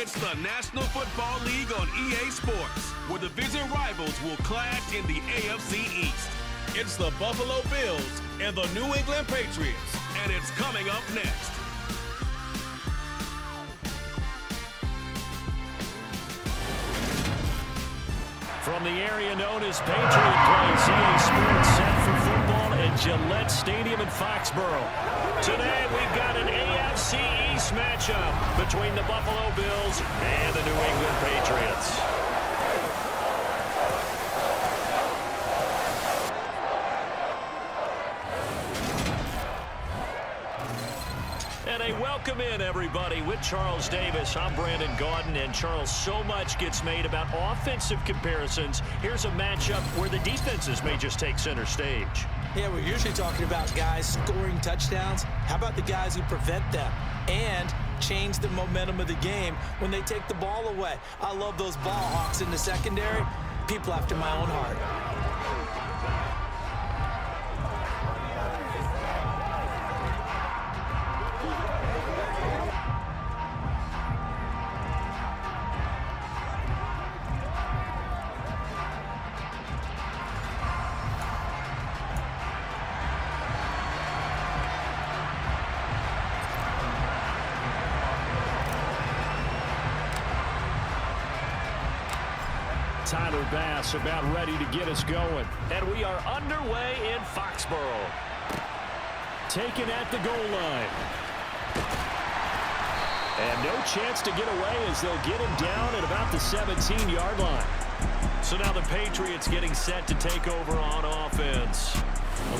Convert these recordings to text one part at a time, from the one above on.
It's the National Football League on EA Sports, where the division rivals will clash in the AFC East. It's the Buffalo Bills and the New England Patriots, and it's coming up next. From the area known as Patriot Place, EA Sports set for football at Gillette Stadium in Foxborough. Today we've got an AFC East matchup between the Buffalo Bills and the New England Patriots. And a welcome in, everybody, with Charles Davis. I'm Brandon Gaudin, and Charles, so much gets made about offensive comparisons. Here's a matchup where the defenses may just take center stage. Yeah, we're usually talking about guys scoring touchdowns. How about the guys who prevent them and change the momentum of the game when they take the ball away? I love those ball hawks in the secondary. People after my own heart. Tyler Bass about ready to get us going. And we are underway in Foxborough. Taken at the goal line. And no chance to get away as they'll get him down at about the 17-yard line. So now the Patriots getting set to take over on offense.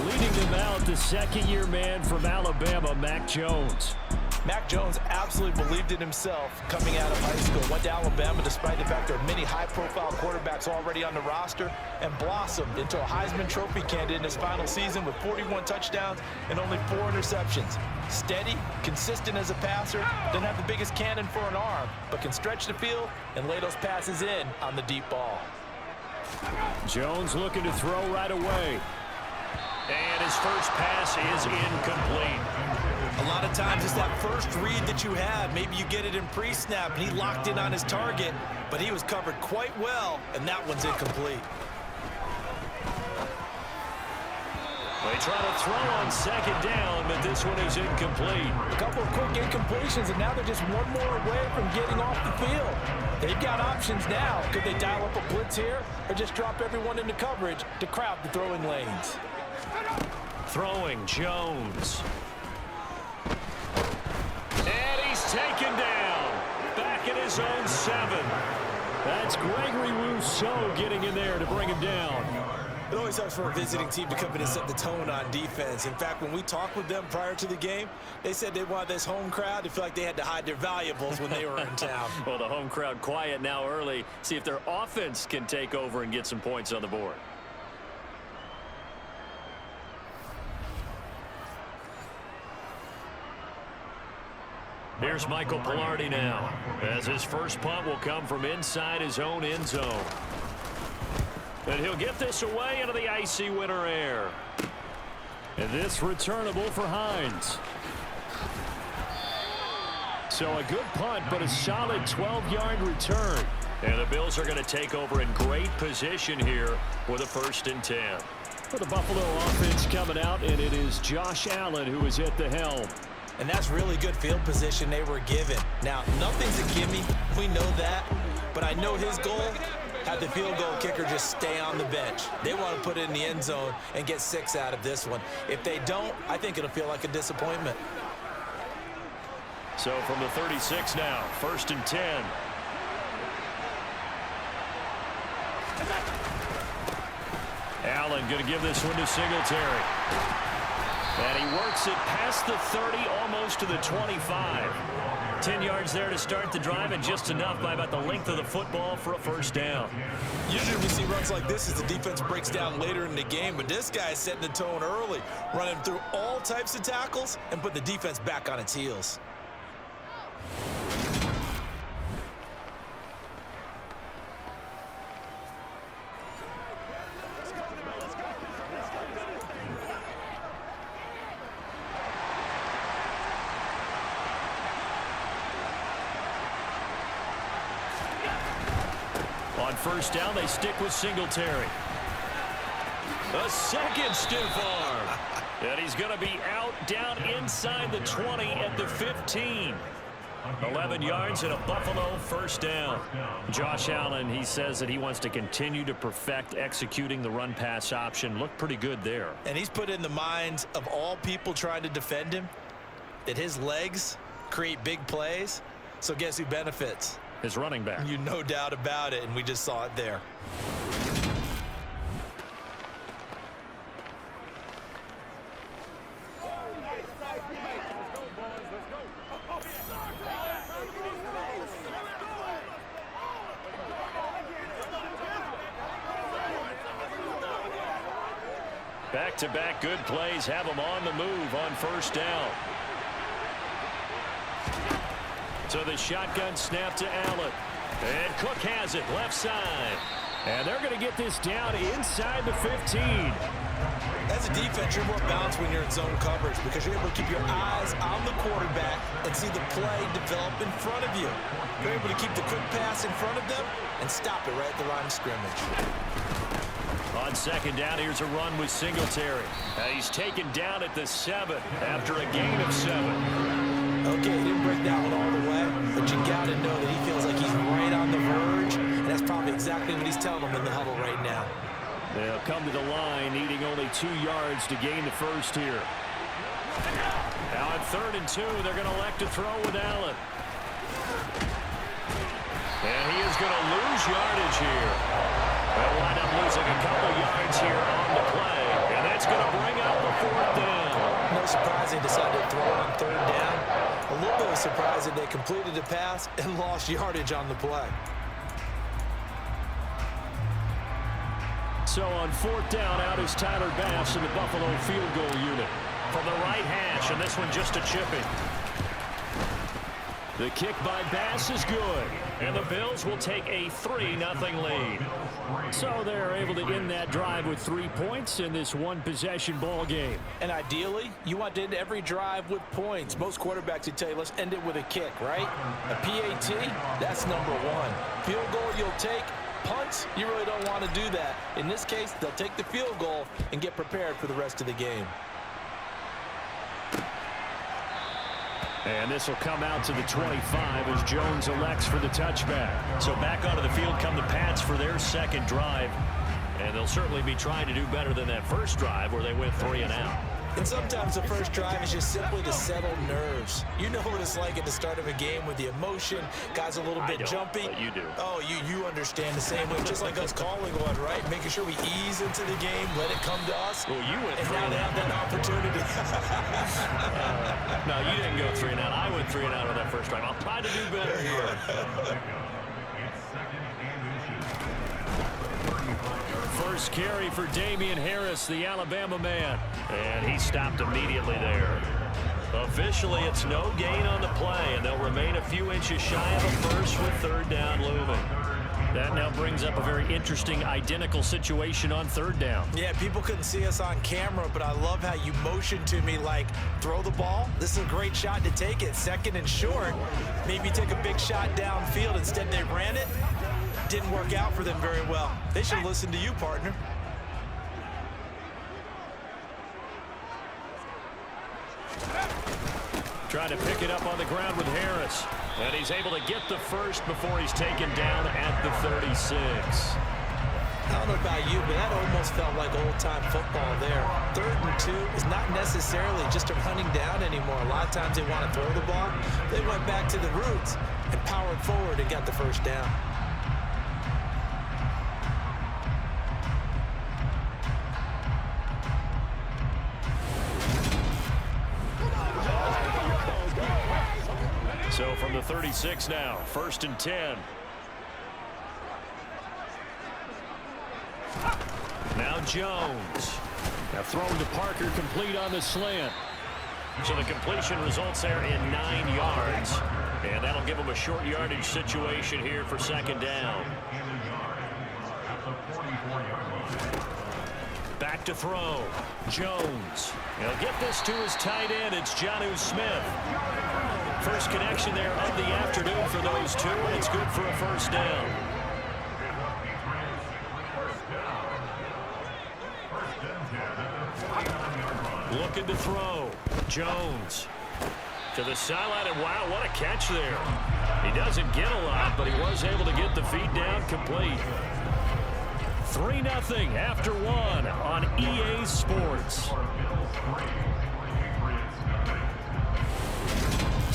Leading them out, the second-year man from Alabama, Mac Jones. Mac Jones absolutely believed in himself coming out of high school. Went to Alabama despite the fact there are many high-profile quarterbacks already on the roster, and blossomed into a Heisman Trophy candidate in his final season with 41 touchdowns and only 4 interceptions. Steady, consistent as a passer, doesn't have the biggest cannon for an arm, but can stretch the field and lay those passes in on the deep ball. Jones looking to throw right away. And his first pass is incomplete. A lot of times it's that first read that you have. Maybe you get it in pre-snap, and he locked in on his target, but he was covered quite well, and that one's incomplete. They try to throw on second down, but this one is incomplete. A couple of quick incompletions, and now they're just one more away from getting off the field. They've got options now. Could they dial up a blitz here, or just drop everyone into coverage to crowd the throwing lanes? Throwing, Jones. And he's taken down. Back at his own 7. That's Gregory Rousseau getting in there to bring him down. It always helps for a visiting team to come in and set the tone on defense. In fact, when we talked with them prior to the game, they said they wanted this home crowd to feel like they had to hide their valuables when they were in town. Well, the home crowd quiet now early. See if their offense can take over and get some points on the board. Here's Michael Pilardi now, as his first punt will come from inside his own end zone. And he'll get this away into the icy winter air. And this returnable for Hines. So a good punt, but a solid 12-yard return. And the Bills are going to take over in great position here with a 1st and 10. For the Buffalo offense coming out, and it is Josh Allen who is at the helm. And that's really good field position they were given. Now, nothing's a gimme. We know that. But I know his goal, have the field goal kicker just stay on the bench. They want to put it in the end zone and get 6 out of this one. If they don't, I think it'll feel like a disappointment. So from the 36 now, 1st and 10. Allen going to give this one to Singletary. And he works it past the 30, almost to the 25. 10 yards there to start the drive, and just enough by about the length of the football for a 1st down. Usually we see runs like this as the defense breaks down later in the game, but this guy is setting the tone early, running through all types of tackles and put the defense back on its heels. On first down, they stick with Singletary. A second stiff arm. And he's going to be out down inside the 20 at the 15. 11 yards and a Buffalo first down. Josh Allen, he says that he wants to continue to perfect executing the run-pass option. Looked pretty good there. And he's put in the minds of all people trying to defend him that his legs create big plays. So guess who benefits? His running back. You no doubt about it, and we just saw it there. Back-to-back good plays have him on the move on first down. So the shotgun snap to Allen. And Cook has it left side. And they're going to get this down inside the 15. As a defense, you're more balanced when you're in zone coverage because you're able to keep your eyes on the quarterback and see the play develop in front of you. You're able to keep the quick pass in front of them and stop it right at the line of scrimmage. On second down, here's a run with Singletary. He's taken down at the 7 after a gain of 7. Okay, he didn't break that one all the way, but you got to know that he feels like he's right on the verge, and that's probably exactly what he's telling them in the huddle right now. They'll come to the line, needing only 2 yards to gain the first here. Now on 3rd and 2, they're going to elect to throw with Allen. And he is going to lose yardage here. They'll wind up losing a couple yards here on the play, and that's going to bring up the 4th down. No surprise they decided to throw on 3rd down. A little bit of surprise that they completed the pass and lost yardage on the play. So on 4th down, out is Tyler Bass in the Buffalo field goal unit. From the right hash, and this one just a chipping. The kick by Bass is good, and the Bills will take a 3-0 lead. So they're able to end that drive with 3 points in this one-possession ball game. And ideally, you want to end every drive with points. Most quarterbacks would tell you, let's end it with a kick, right? A PAT, that's number 1. Field goal you'll take. Punts, you really don't want to do that. In this case, they'll take the field goal and get prepared for the rest of the game. And this will come out to the 25 as Jones elects for the touchback. So back onto the field come the Pats for their second drive. And they'll certainly be trying to do better than that first drive where they went 3 and out. And sometimes the first drive is just simply to settle nerves. You know what it's like at the start of a game with the emotion. Guys a little bit jumpy. But you do. Oh, you understand the same way. Just like us calling one, right? Making sure we ease into the game, let it come to us. Well, you went 3 and now they have that opportunity. No, you didn't go 3 and out. I went 3 and out on that first drive. I'll try to do better here. First carry for Damian Harris, the Alabama man. And he stopped immediately there. Officially, it's no gain on the play, and they'll remain a few inches shy of a first with 3rd down looming. That now brings up a very interesting identical situation on 3rd down. Yeah, people couldn't see us on camera, but I love how you motioned to me like, throw the ball. This is a great shot to take it. 2nd and short. Maybe take a big shot downfield. Instead, they ran it. Didn't work out for them very well. They should have listened to you, partner. Trying to pick it up on the ground with Harris. And he's able to get the first before he's taken down at the 36. I don't know about you, but that almost felt like old-time football there. 3rd and 2 is not necessarily just a running down anymore. A lot of times they want to throw the ball. They went back to the roots and powered forward and got the first down. So from the 36 now, 1st and 10. Now Jones. Now thrown to Parker, complete on the slant. So the completion results there in 9 yards. And that'll give them a short yardage situation here for 2nd down. Back to throw. Jones. He'll get this to his tight end. It's Jonnu Smith. First connection there of the afternoon for those two. It's good for a 1st down. Looking to throw. Jones to the sideline, and wow, what a catch there. He doesn't get a lot, but he was able to get the feed down complete. 3-0 after 1 on EA Sports.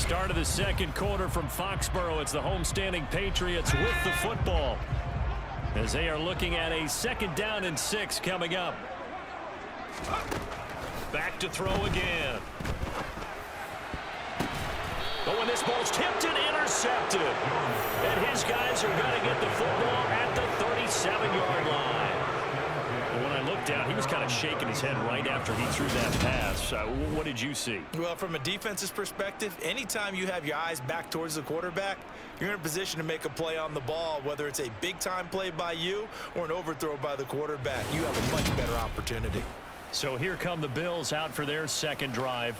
Start of the second quarter from Foxborough. It's the homestanding Patriots with the football, as they are looking at a 2nd down and 6 coming up. Back to throw again. But when this ball's tipped and intercepted, and his guys are going to get the football at the 37-yard line. But when I looked down, he was kind of shaking his head right after he threw that pass. What did you see? Well, from a defense's perspective, anytime you have your eyes back towards the quarterback, you're in a position to make a play on the ball, whether it's a big-time play by you or an overthrow by the quarterback. You have a much better opportunity. So here come the Bills out for their second drive.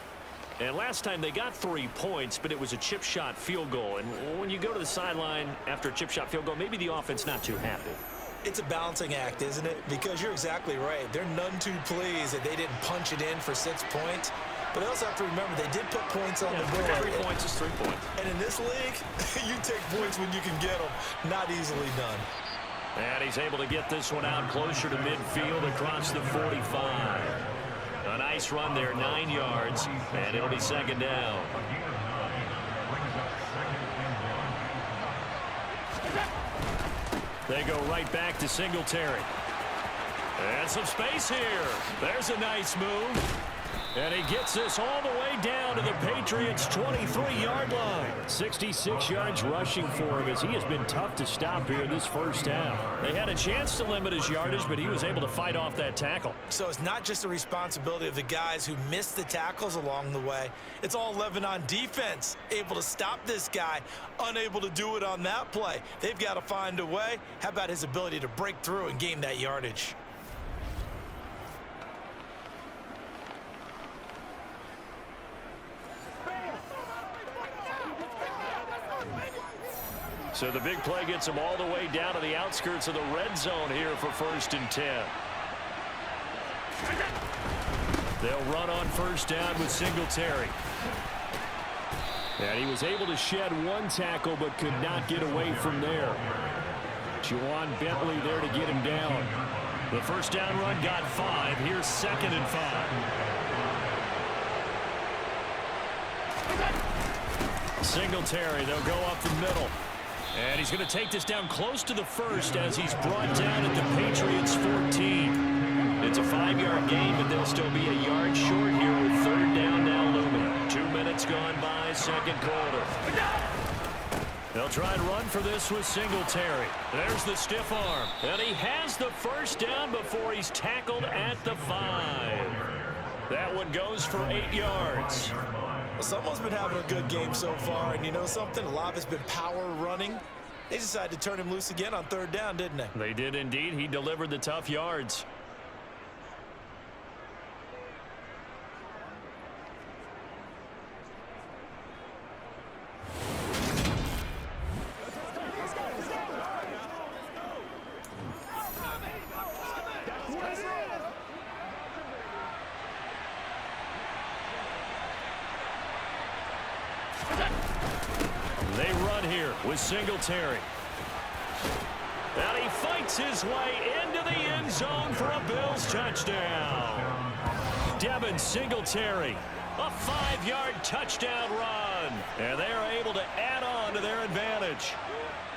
And last time they got 3 points, but it was a chip shot field goal. And when you go to the sideline after a chip shot field goal, maybe the offense not too happy. It's a balancing act, isn't it? Because you're exactly right. They're none too pleased that they didn't punch it in for 6 points. But they also have to remember they did put points on the board. 3 points is 3 points. And in this league, you take points when you can get them. Not easily done. And he's able to get this one out closer to midfield across the 45. A nice run there, 9 yards, and it'll be 2nd down. They go right back to Singletary. And some space here. There's a nice move. And he gets this all the way down to the Patriots' 23-yard line. 66 yards rushing for him, as he has been tough to stop here this first half. They had a chance to limit his yardage, but he was able to fight off that tackle. So it's not just the responsibility of the guys who missed the tackles along the way. It's all Lebanon defense, able to stop this guy, unable to do it on that play. They've got to find a way. How about his ability to break through and gain that yardage? So the big play gets him all the way down to the outskirts of the red zone here for 1st and 10. They'll run on 1st down with Singletary. And he was able to shed 1 tackle but could not get away from there. Juwan Bentley there to get him down. The 1st down run got 5. Here's 2nd and 5. Singletary, they'll go up the middle. And he's going to take this down close to the 1st as he's brought down at the Patriots' 14. It's a 5-yard gain, but they'll still be a yard short here with 3rd down now looming. 2 minutes gone by, 2nd quarter. They'll try and run for this with Singletary. There's the stiff arm. And he has the 1st down before he's tackled at the 5. That one goes for 8 yards. Well, someone's been having a good game so far, and you know something? A lot of it's been power running. They decided to turn him loose again on 3rd down, didn't they? They did indeed. He delivered the tough yards. They run here with Singletary. And he fights his way into the end zone for a Bills touchdown. Devin Singletary, a 5-yard touchdown run. And they are able to add on to their advantage.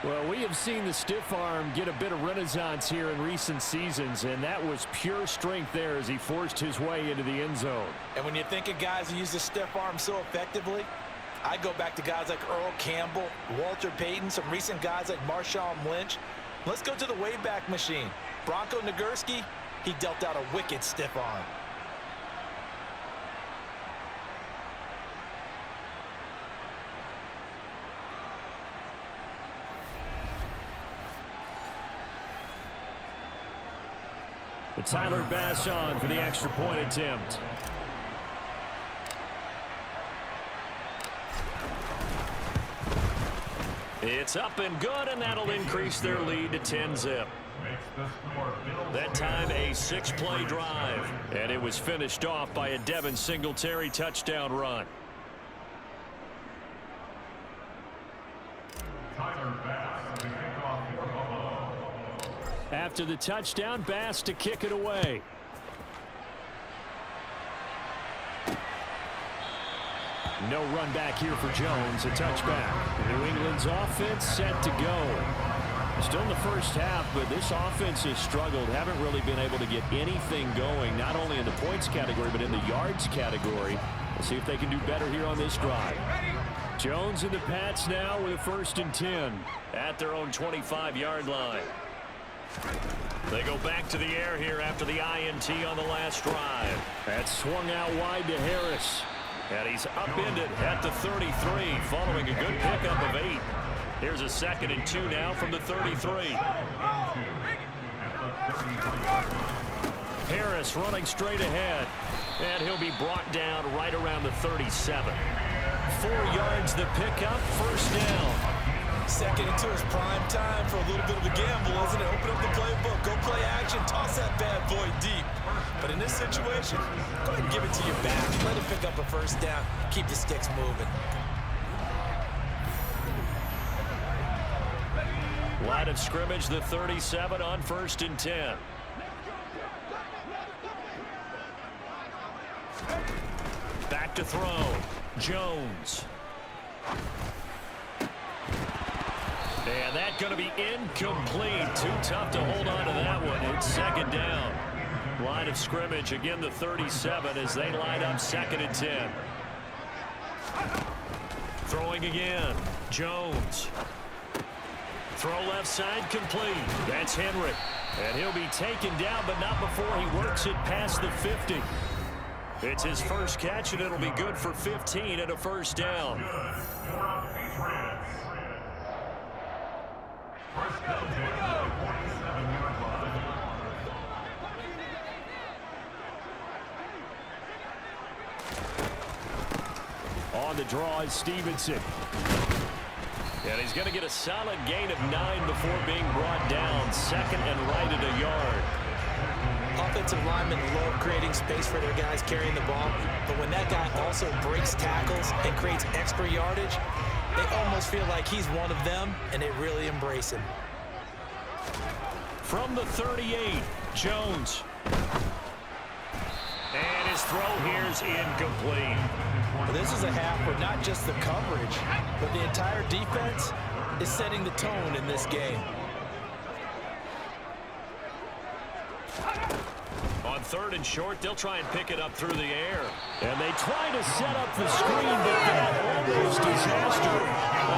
Well, we have seen the stiff arm get a bit of renaissance here in recent seasons, and that was pure strength there as he forced his way into the end zone. And when you think of guys who use the stiff arm so effectively, I go back to guys like Earl Campbell, Walter Payton, some recent guys like Marshawn Lynch. Let's go to the Wayback Machine. Bronco Nagurski, he dealt out a wicked stiff arm. Tyler Bass on for the extra point attempt. It's up and good, and that'll increase their lead to 10-zip. That time a 6-play drive. And it was finished off by a Devin Singletary touchdown run. After the touchdown, Bass to kick it away. No run back here for Jones, a touchback. New England's offense set to go. Still in the first half, but this offense has struggled. Haven't really been able to get anything going, not only in the points category, but in the yards category. We'll see if they can do better here on this drive. Jones and the Pats now with a 1st and 10 at their own 25-yard line. They go back to the air here after the INT on the last drive. That's swung out wide to Harris. And he's upended at the 33 following a good pickup of 8. Here's a 2nd and 2 now from the 33. Harris running straight ahead. And he'll be brought down right around the 37. 4 yards the pickup, 1st down. 2nd and 2 is prime time for a little bit of a gamble, isn't it? Open up the playbook, go play action, toss that bad boy deep. But in this situation, go ahead and give it to your back. Let it pick up a 1st down. Keep the sticks moving. Line of scrimmage, the 37 on 1st and 10. Back to throw. Jones. And that's going to be incomplete. Too tough to hold on to that one. It's 2nd down. Line of scrimmage, again the 37 as they line up 2nd and 10. Throwing again. Jones. Throw left side complete. That's Henry. And he'll be taken down, but not before he works it past the 50. It's his first catch, and it'll be good for 15 and a 1st down. On the draw is Stevenson. And he's going to get a solid gain of 9 before being brought down. 2nd and right at a yard. Offensive linemen love creating space for their guys carrying the ball, but when that guy also breaks tackles and creates extra yardage, they almost feel like he's one of them, and they really embrace him. From the 38, Jones. And his throw here is incomplete. Well, this is a half where not just the coverage, but the entire defense is setting the tone in this game. On 3rd and short, they'll try and pick it up through the air. And they try to set up the screen, but that almost disaster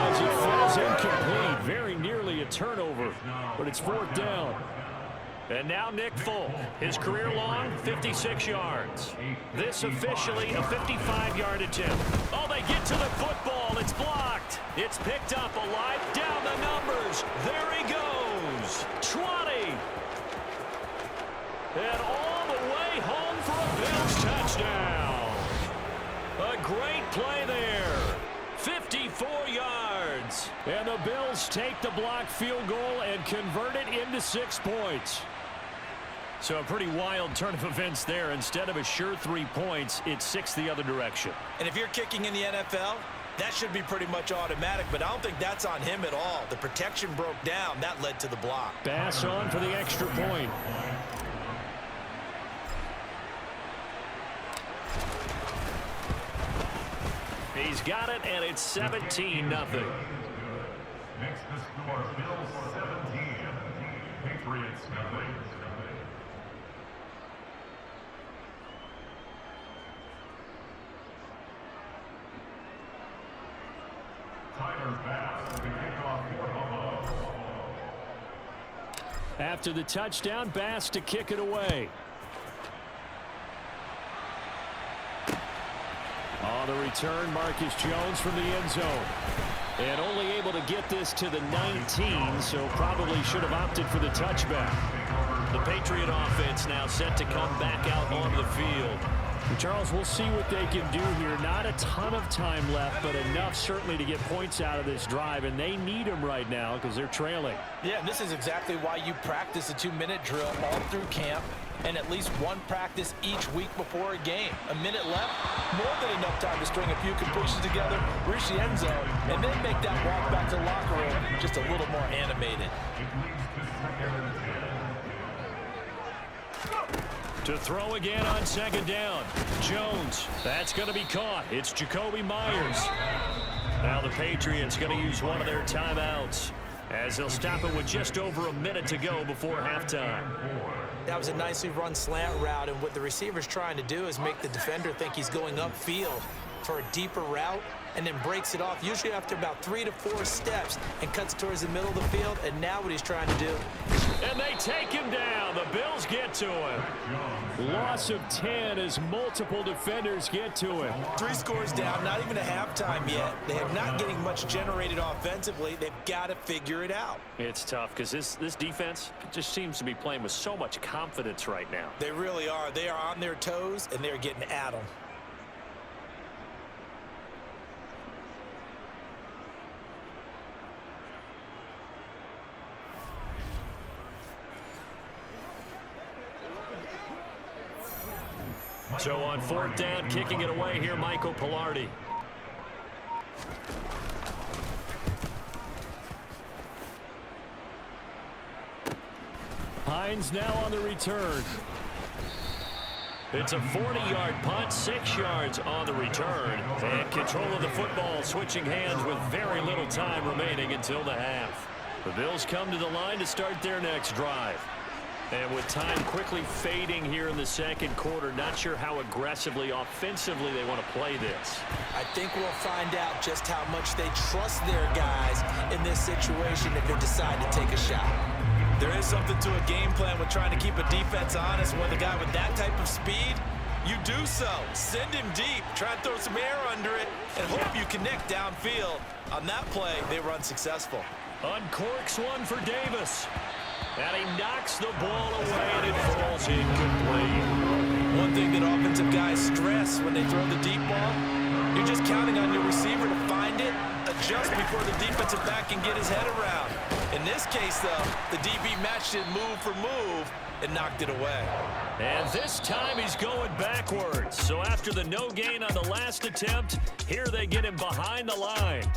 as it falls incomplete. Very nearly a turnover, but it's 4th down. And now Nick Folk, his career-long 56 yards. This officially a 55-yard attempt. Oh, they get to the football. It's blocked. It's picked up alive. Down the numbers. There he goes. 20. And all the way home for a Bills touchdown. A great play there. 54 yards. And the Bills take the blocked field goal and convert it into 6 points. So a pretty wild turn of events there. Instead of a sure 3 points, it's 6 the other direction. And if you're kicking in the NFL, that should be pretty much automatic, but I don't think that's on him at all. The protection broke down. That led to the block. Bass on for the extra point. He's got it, and it's 17-0. Next to score, Bills 17, Patriots nothing. After the touchdown, Bass to kick it away. On the return, Marcus Jones from the end zone. And only able to get this to the 19, so probably should have opted for the touchback. The Patriot offense now set to come back out onto the field. Charles, we'll see what they can do here. Not a ton of time left, but enough certainly to get points out of this drive, and they need them right now because they're trailing. Yeah, and this is exactly why you practice a 2-minute drill all through camp and at least one practice each week before a game. A minute left, more than enough time to string a few completions together, reach the end zone, and then make that walk back to the locker room just a little more animated. To throw again on second down. Jones. That's going to be caught. It's Jacoby Myers. Now the Patriots going to use one of their timeouts as they'll stop it with just over a minute to go before halftime. That was a nicely run slant route, and what the receiver's trying to do is make the defender think he's going upfield for a deeper route and then breaks it off, usually after about 3 to 4 steps, and cuts towards the middle of the field, and now what he's trying to do. And they take him down. The Bills get to him. Loss of 10 as multiple defenders get to him. 3 scores down, not even a halftime yet. They are not getting much generated offensively. They've got to figure it out. It's tough because this defense just seems to be playing with so much confidence right now. They really are. They are on their toes, and they're getting at them. So on 4th down, kicking it away here, Michael Pilardi. Hines now on the return. It's a 40-yard punt, 6 yards on the return. And control of the football switching hands with very little time remaining until the half. The Bills come to the line to start their next drive. And with time quickly fading here in the second quarter, not sure how aggressively, offensively they want to play this. I think we'll find out just how much they trust their guys in this situation if they decide to take a shot. There is something to a game plan with trying to keep a defense honest with a guy with that type of speed. You do so. Send him deep. Try to throw some air under it and hope you connect downfield. On that play, they run successful. Uncorks one for Davis. And he knocks the ball away, and it falls incomplete. One thing that offensive guys stress when they throw the deep ball, you're just counting on your receiver to find it, adjust before the defensive back can get his head around. In this case, though, the DB matched it move for move and knocked it away. And this time he's going backwards. So after the no gain on the last attempt, here they get him behind the line.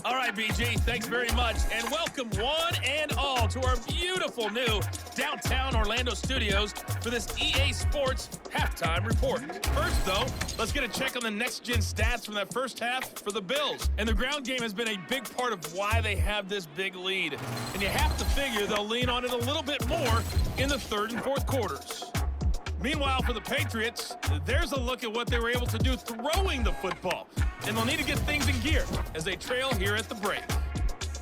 All right, BG, thanks very much, and welcome one and all to our beautiful new downtown Orlando studios for this EA Sports halftime report. First, though, let's get a check on the next-gen stats from that first half for the Bills. And the ground game has been a big part of why they have this big lead. And you have to figure they'll lean on it a little bit more in the third and fourth quarters. Meanwhile, for the Patriots, there's a look at what they were able to do throwing the football. And they'll need to get things in gear as they trail here at the break.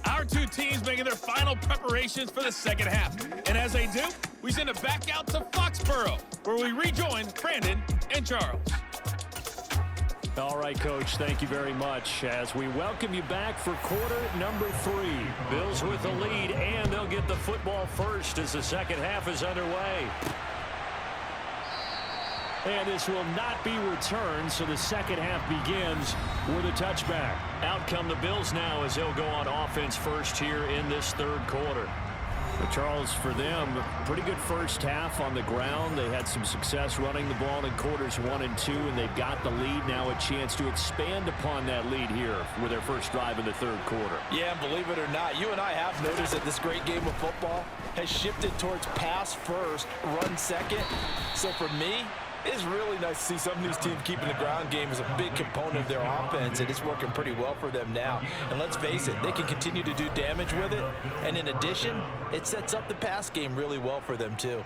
Our two teams making their final preparations for the second half. And as they do, we send it back out to Foxborough, where we rejoin Brandon and Charles. All right, Coach, thank you very much as we welcome you back for quarter number 3. Bills with the lead, and they'll get the football first as the second half is underway. And this will not be returned, so the second half begins with a touchback. Out come the Bills now as they'll go on offense first here in this third quarter. But Charles, for them, pretty good first half on the ground. They had some success running the ball in quarters 1 and 2, and they've got the lead now, a chance to expand upon that lead here with their first drive in the third quarter. Yeah, and believe it or not, you and I have noticed that this great game of football has shifted towards pass first, run second. So for me, it's really nice to see some of these teams keeping the ground game as a big component of their offense, and it's working pretty well for them now. And let's face it, they can continue to do damage with it, and in addition, it sets up the pass game really well for them too.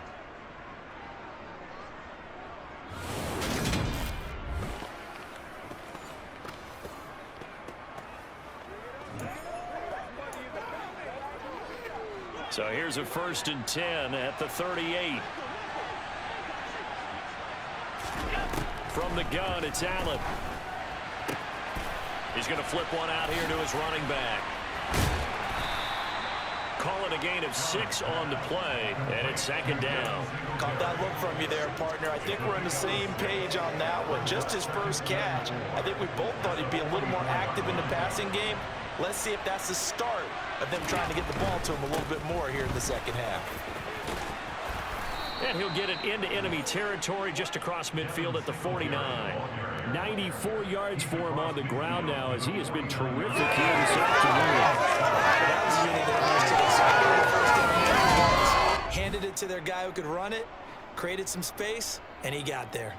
So here's a 1st and 10 at the 38. From the gun, it's Allen. He's going to flip one out here to his running back. call it a gain of 6 on the play, and it's second down. Caught that look from you there, partner. I think we're on the same page on that one. Just his first catch. I think we both thought he'd be a little more active in the passing game. Let's see if that's the start of them trying to get the ball to him a little bit more here in the second half. And he'll get it into enemy territory just across midfield at the 49. 94 yards for him on the ground now as he has been terrific here this afternoon. Handed it to their guy who could run it, created some space, and he got there.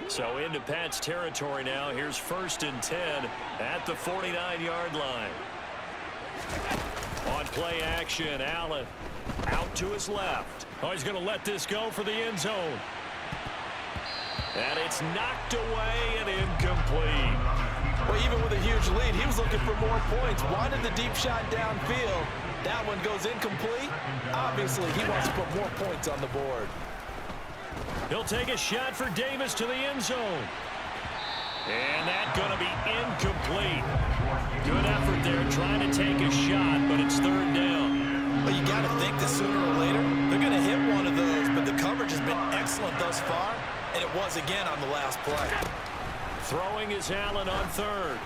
So into Pat's territory now. Here's 1st and 10 at the 49-yard line. On play action, Allen out to his left. Oh, he's going to let this go for the end zone. And it's knocked away and incomplete. Well, even with a huge lead, he was looking for more points. Wanted the deep shot downfield. That one goes incomplete. Obviously, he wants to put more points on the board. He'll take a shot for Davis to the end zone. And that's going to be incomplete. Good effort there trying to take a shot, but it's 3rd down. Well, you got to think that sooner or later they're going to hit one of those, but the coverage has been excellent thus far, and it was again on the last play. Throwing is Allen on 3rd.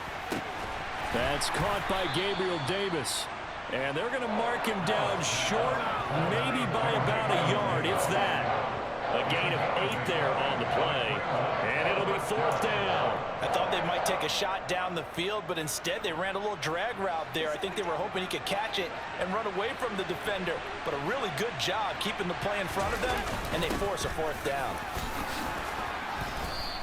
That's caught by Gabriel Davis. And they're going to mark him down short, maybe by about a yard, if that. A gain of 8 there on the play, and it'll be 4th down. I thought they might take a shot down the field, but instead they ran a little drag route there. I think they were hoping he could catch it and run away from the defender, but a really good job keeping the play in front of them, and they force a 4th down.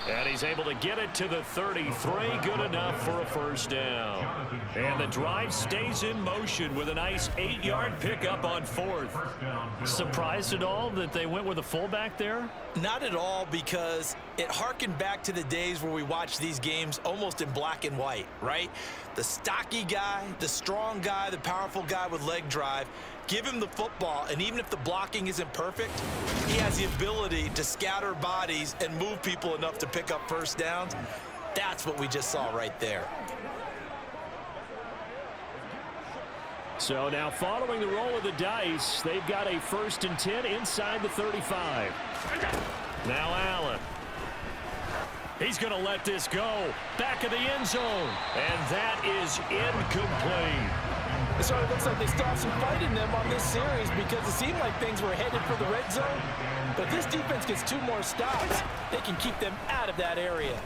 And he's able to get it to the 33, good enough for a 1st down. And the drive stays in motion with a nice 8-yard pickup on 4th. Surprised at all that they went with a fullback there? Not at all, because it harkened back to the days where we watched these games almost in black and white, right? The stocky guy, the strong guy, the powerful guy with leg drive. Give him the football, and even if the blocking isn't perfect, he has the ability to scatter bodies and move people enough to pick up 1st downs. That's what we just saw right there. So now following the roll of the dice, they've got a 1st and 10 inside the 35. Now Allen. He's going to let this go. Back of the end zone. And that is incomplete. So it looks like they still have some fight in them on this series because it seemed like things were headed for the red zone. But if this defense gets 2 more stops, they can keep them out of that area.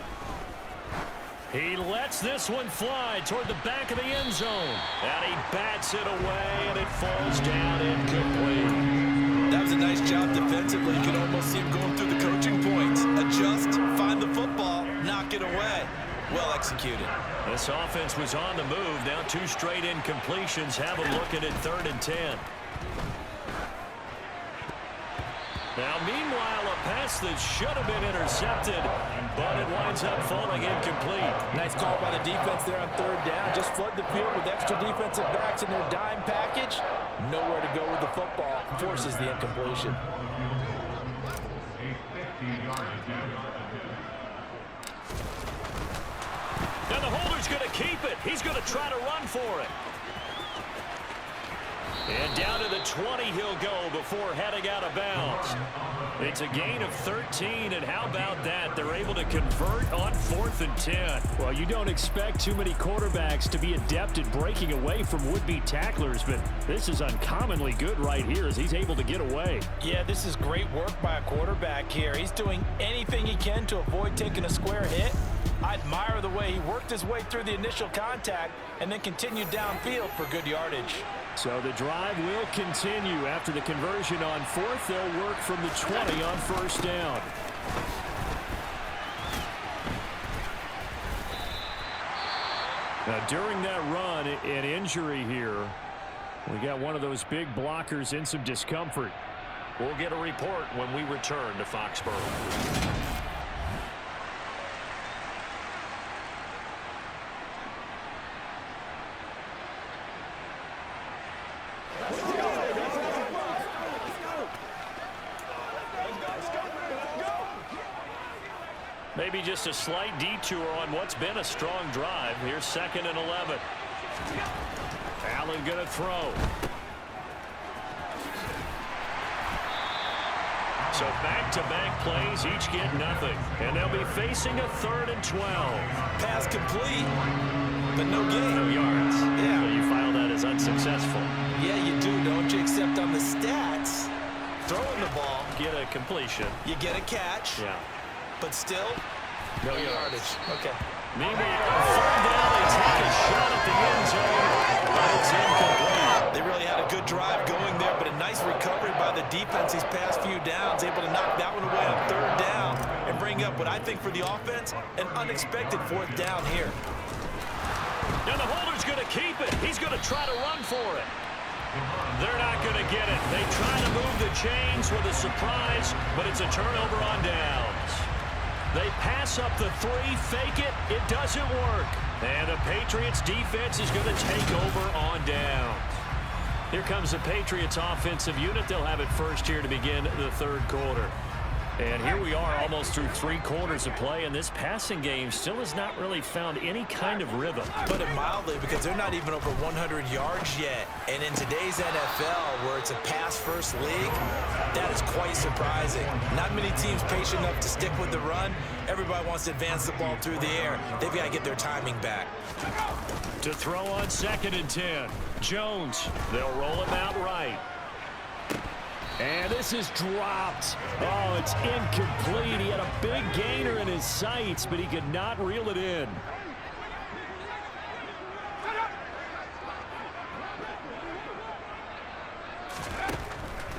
He lets this one fly toward the back of the end zone. And he bats it away, and it falls down incomplete. That was a nice job defensively. You could almost see him going through the coaching points. Adjust, find the football, knock it away. Well executed. This offense was on the move. Now 2 straight incompletions. Have them looking at 3rd and 10. Now, meanwhile, a pass that should have been intercepted, but it winds up falling incomplete. Nice call by the defense there on 3rd down. Just flood the field with extra defensive backs in their dime package. Nowhere to go with the football. Forces the incompletion. Now the holder's going to keep it. He's going to try to run for it. And down to the 20 he'll go before heading out of bounds. It's a gain of 13, and how about that? They're able to convert on 4th and 10. Well, you don't expect too many quarterbacks to be adept at breaking away from would-be tacklers, but this is uncommonly good right here as he's able to get away. Yeah, this is great work by a quarterback here. He's doing anything he can to avoid taking a square hit. I admire the way he worked his way through the initial contact and then continued downfield for good yardage. So the drive will continue. After the conversion on 4th, they'll work from the 20 on 1st down. Now, during that run, an injury here. We got one of those big blockers in some discomfort. We'll get a report when we return to Foxborough. maybe just a slight detour on what's been a strong drive. Here's 2nd and 11. Allen going to throw. So back-to-back plays, each get nothing. And they'll be facing a 3rd and 12. Pass complete, but no gain. No yards. Yeah. So you file that as unsuccessful. Yeah, you do, don't you? Except on the stats, throwing the ball, Get a completion. you get a catch, Yeah. but still, No yardage. Okay. Meanwhile, on 3rd down, they take a shot at the end zone, but it's incomplete. They really had a good drive going there, but a nice recovery by the defense these past few downs, able to knock that one away on 3rd down and bring up what I think for the offense, an unexpected 4th down here. Now the holder's going to keep it. He's going to try to run for it. They're not going to get it. They try to move the chains with a surprise, but it's a turnover on downs. They pass up the 3, fake it. It doesn't work. And the Patriots defense is going to take over on downs. Here comes the Patriots offensive unit. They'll have it first here to begin the 3rd quarter. And here we are almost through 3 quarters of play, and this passing game still has not really found any kind of rhythm. Put it mildly, because they're not even over 100 yards yet. And in today's NFL, where it's a pass-first league, that is quite surprising. Not many teams patient enough to stick with the run. Everybody wants to advance the ball through the air. They've got to get their timing back. To throw on 2nd and 10. Jones, they'll roll him out right. And this is dropped. Oh, it's incomplete. He had a big gainer in his sights, but he could not reel it in.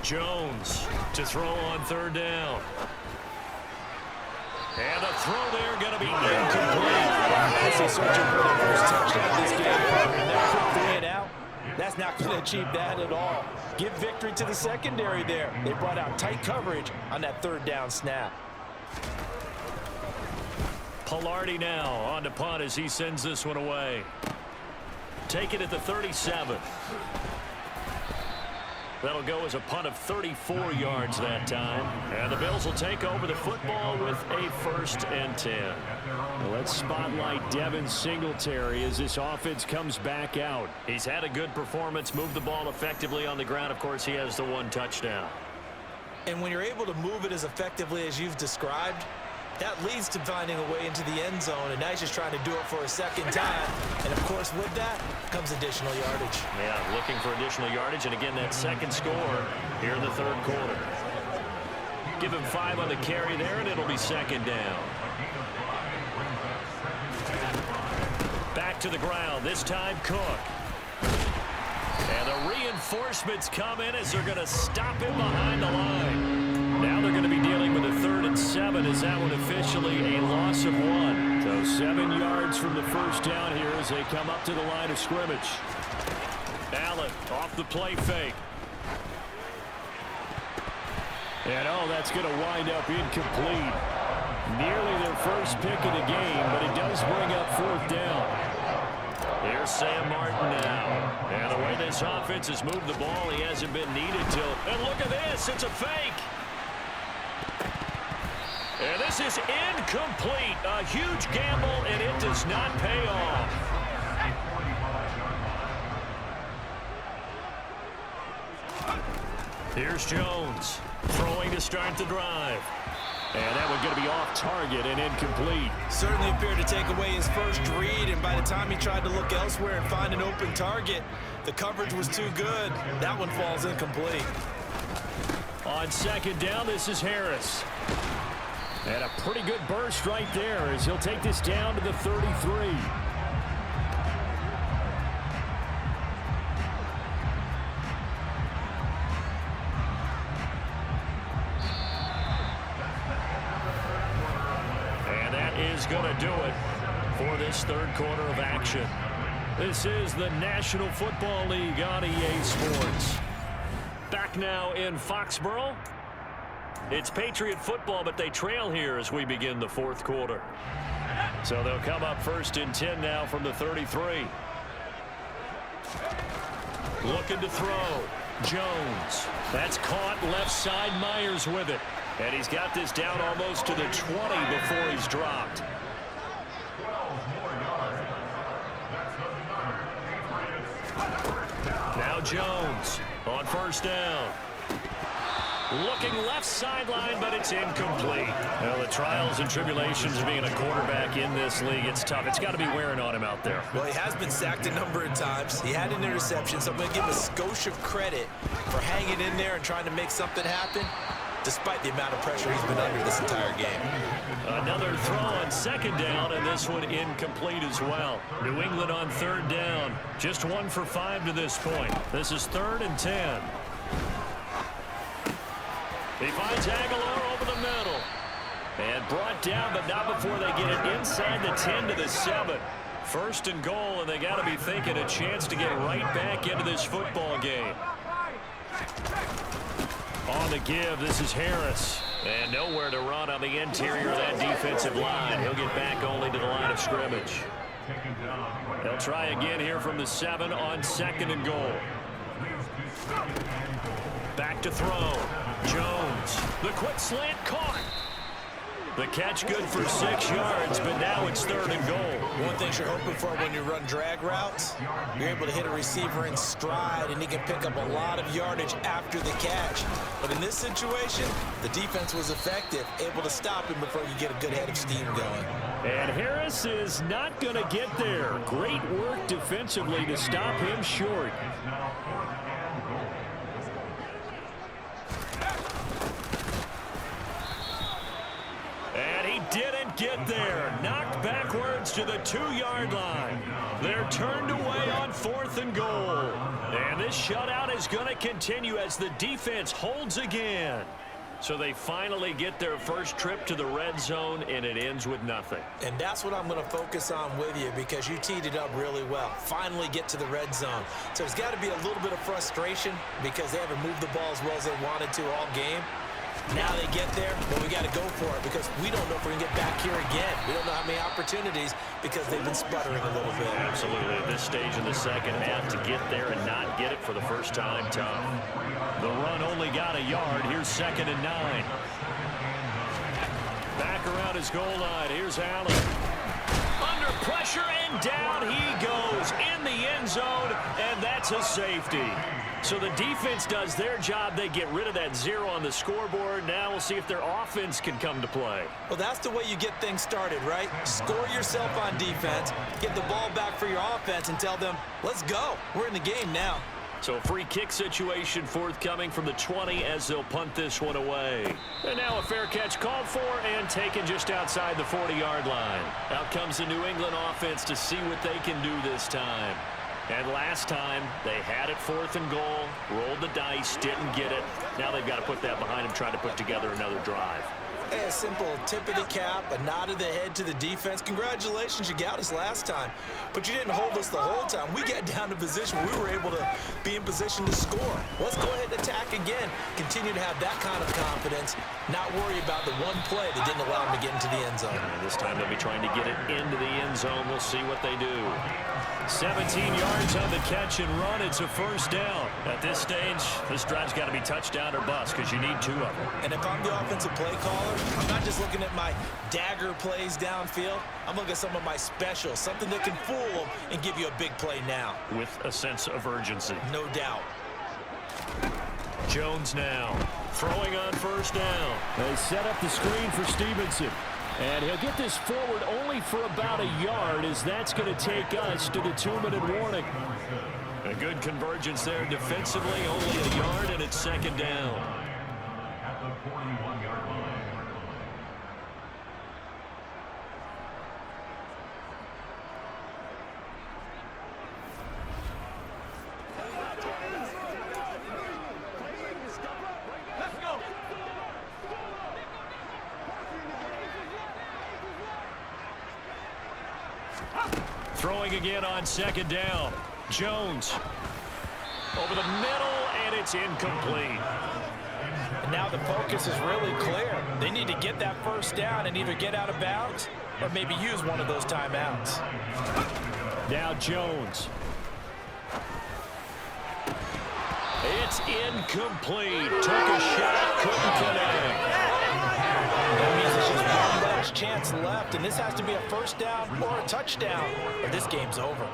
Jones to throw on 3rd down. And the throw there going to be incomplete. Obviously searching for their first touchdown this game. And that quick 3 and out, that's not going to achieve that at all. Give victory to the secondary there. They brought out tight coverage on that 3rd down snap. Pilardi now on to punt as he sends this one away. Take it at the 37. That'll go as a punt of 34 yards that time. And the Bills will take over the football with a 1st and 10. Well, let's spotlight Devin Singletary as this offense comes back out. He's had a good performance, moved the ball effectively on the ground. Of course, he has the 1 touchdown. And when you're able to move it as effectively as you've described, that leads to finding a way into the end zone, and now he's just trying to do it for a 2nd time. And, of course, with that comes additional yardage. Yeah, looking for additional yardage, and again, that 2nd score here in the 3rd quarter. Give him 5 on the carry there, and it'll be 2nd down. Back to the ground, this time Cook. And the reinforcements come in as they're going to stop him behind the line. Now they're going to be dealing with a 3rd and 7 as that one officially a loss of 1. So 7 yards from the 1st down here as they come up to the line of scrimmage. Allen off the play fake. And oh, that's going to wind up incomplete. Nearly their first pick of the game, but it does bring up 4th down. Here's Sam Martin now. And the way this offense has moved the ball, he hasn't been needed till. And look at this, it's a fake. And this is incomplete. A huge gamble, and it does not pay off. Here's Jones throwing to start the drive. And that one going to be off target and incomplete. Certainly appeared to take away his first read, and by the time he tried to look elsewhere and find an open target, the coverage was too good. That one falls incomplete. On 2nd down, this is Harris. And a pretty good burst right there as he'll take this down to the 33. Is going to do it for this 3rd quarter of action. This is the National Football League on EA Sports. Back now in Foxborough. It's Patriot football, but they trail here as we begin the 4th quarter. So they'll come up 1st and 10 now from the 33. Looking to throw. Jones. That's caught left side. Myers with it. And he's got this down almost to the 20 before he's dropped. 12 more yards. That's another Patriots. Now Jones on first down. Looking left sideline, but it's incomplete. Well, the trials and tribulations of being a quarterback in this league, it's tough. It's got to be wearing on him out there. Well, he has been sacked a number of times. He had an interception, so I'm going to give him a skosh of credit for hanging in there and trying to make something happen, despite the amount of pressure he's been under this entire game. Another throw on second down, and this one incomplete as well. New England on third down. Just 1 for 5 to this point. This is 3rd and 10. He finds Aguilar over the middle. And brought down, but not before they get it inside the 10 to the 7. 1st and goal, and they got to be thinking a chance to get right back into this football game. On the give, this is Harris. And nowhere to run on the interior of that defensive line. He'll get back only to the line of scrimmage. They'll try again here from the 7 on 2nd and goal. Back to throw. Jones. The quick slant caught. The catch good for 6 yards, but now it's 3rd and goal. One thing you're hoping for when you run drag routes, you're able to hit a receiver in stride, and he can pick up a lot of yardage after the catch. But in this situation, the defense was effective, able to stop him before you get a good head of steam going. And Harris is not going to get there. Great work defensively to stop him short. And he didn't get there. Knocked backwards to the 2-yard line. They're turned away on 4th and goal. And this shutout is going to continue as the defense holds again. So they finally get their first trip to the red zone, and it ends with nothing. And that's what I'm going to focus on with you, because you teed it up really well. Finally get to the red zone. So there's got to be a little bit of frustration because they haven't moved the ball as well as they wanted to all game. Now they get there, but we got to go for it because we don't know if we're going to get back here again. We don't know how many opportunities because they've been sputtering a little bit. Absolutely. At this stage in the second half, to get there and not get it for the first time, tough. The run only got a yard. Here's 2nd and 9. Back around his goal line. Here's Allen. Under pressure, and down he goes in the end zone, and that's a safety. So the defense does their job. They get rid of that 0 on the scoreboard. Now we'll see if their offense can come to play. Well, that's the way you get things started, right? Score yourself on defense, get the ball back for your offense, and tell them, let's go. We're in the game now. So a free kick situation forthcoming from the 20 as they'll punt this one away. And now a fair catch called for and taken just outside the 40-yard line. Out comes the New England offense to see what they can do this time. And last time, they had it 4th and goal, rolled the dice, didn't get it. Now they've got to put that behind them, try to put together another drive. Hey, a simple tip of the cap, a nod of the head to the defense. Congratulations, you got us last time. But you didn't hold us the whole time. We got down to position. We were able to be in position to score. Let's go ahead and attack again. Continue to have that kind of confidence. Not worry about the one play that didn't allow them to get into the end zone. And this time they'll be trying to get it into the end zone. We'll see what they do. 17 yards on the catch and run. It's a first down. At this stage, this drive's got to be touchdown or bust because you need 2 of them. And if I'm the offensive play caller, I'm not just looking at my dagger plays downfield. I'm looking at some of my specials, something that can fool them and give you a big play now. With a sense of urgency. No doubt. Jones now throwing on first down. They set up the screen for Stevenson. And he'll get this forward only for about a yard, as that's going to take us to the 2-minute warning. A good convergence there defensively, only a yard, and it's 2nd down. At the 41-yard line. Throwing again on 2nd down. Jones over the middle, and it's incomplete. And now the focus is really clear. They need to get that first down and either get out of bounds or maybe use one of those timeouts. Now Jones. It's incomplete. Took a shot, couldn't connect. much chance left, and this has to be a first down or a touchdown, or this game's over.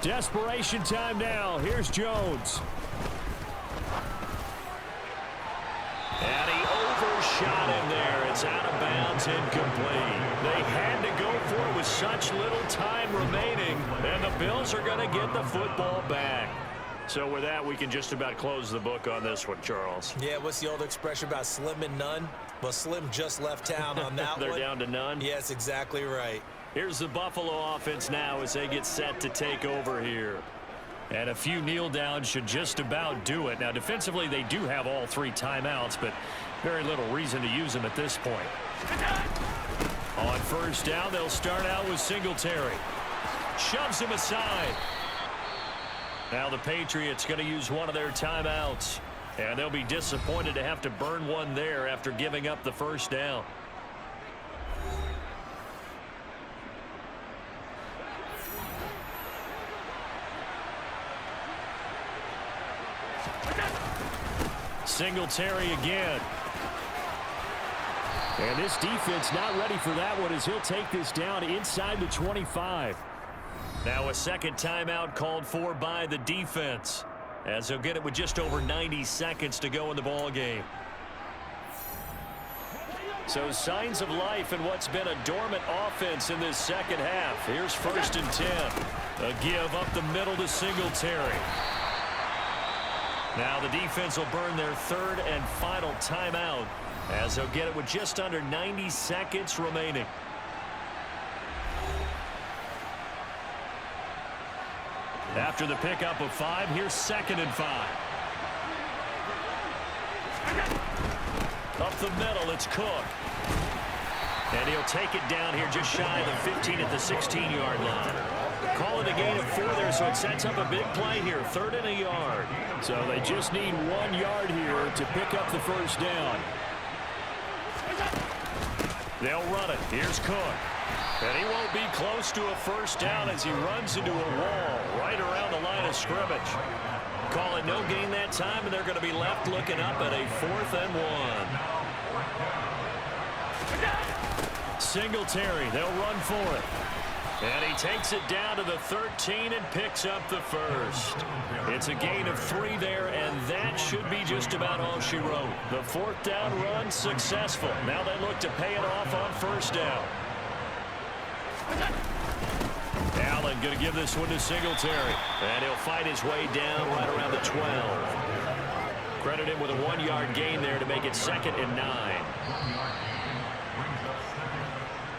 Desperation time now. Here's Jones. And he overshot him there. It's out of bounds, incomplete. They had to go for it with such little time remaining, and the Bills are going to get the football back. So with that, we can just about close the book on this one, Charles. Yeah, what's the old expression about slim and none? Well, Slim just left town on that They're one. down to none? Yes, exactly right. Here's the Buffalo offense now as they get set to take over here. And a few kneel downs should just about do it. Now, defensively, they do have all 3 timeouts, but very little reason to use them at this point. On first down, they'll start out with Singletary. Shoves him aside. Now the Patriots going to use one of their timeouts. And they'll be disappointed to have to burn one there after giving up the first down. Singletary again. And this defense not ready for that one as he'll take this down inside the 25. Now a second timeout called for by the defense, as they'll get it with just over 90 seconds to go in the ball game. So signs of life in what's been a dormant offense in this second half. Here's 1st and 10. A give up the middle to Singletary. Now the defense will burn their 3rd and final timeout, as they'll get it with just under 90 seconds remaining. After the pickup of 5, here's 2nd and 5. Up the middle, it's Cook. And he'll take it down here just shy of the 15 at the 16-yard line. Call it a gain of 4 there, so it sets up a big play here. 3rd and a yard. So they just need 1 yard here to pick up the first down. They'll run it. Here's Cook. And he won't be close to a first down as he runs into a wall right around the line of scrimmage. Call it no gain that time, and they're going to be left looking up at a 4th and 1. Singletary, they'll run for it. And he takes it down to the 13 and picks up the first. It's a gain of 3 there, and that should be just about all she wrote. The 4th down run successful. Now they look to pay it off on first down. Allen going to give this one to Singletary. And he'll fight his way down right around the 12. Credit him with a 1-yard gain there to make it 2nd and 9.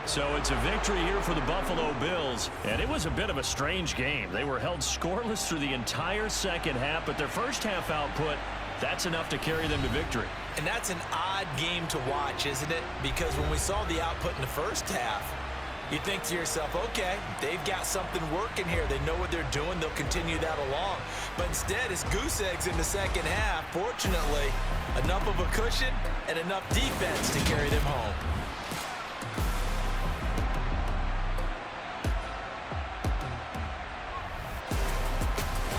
So it's a victory here for the Buffalo Bills, and it was a bit of a strange game. They were held scoreless through the entire second half, but their first half output, that's enough to carry them to victory. And that's an odd game to watch, isn't it? Because when we saw the output in the first half, you think to yourself, okay, they've got something working here. They know what they're doing. They'll continue that along. But instead, it's goose eggs in the second half. Fortunately, enough of a cushion and enough defense to carry them home.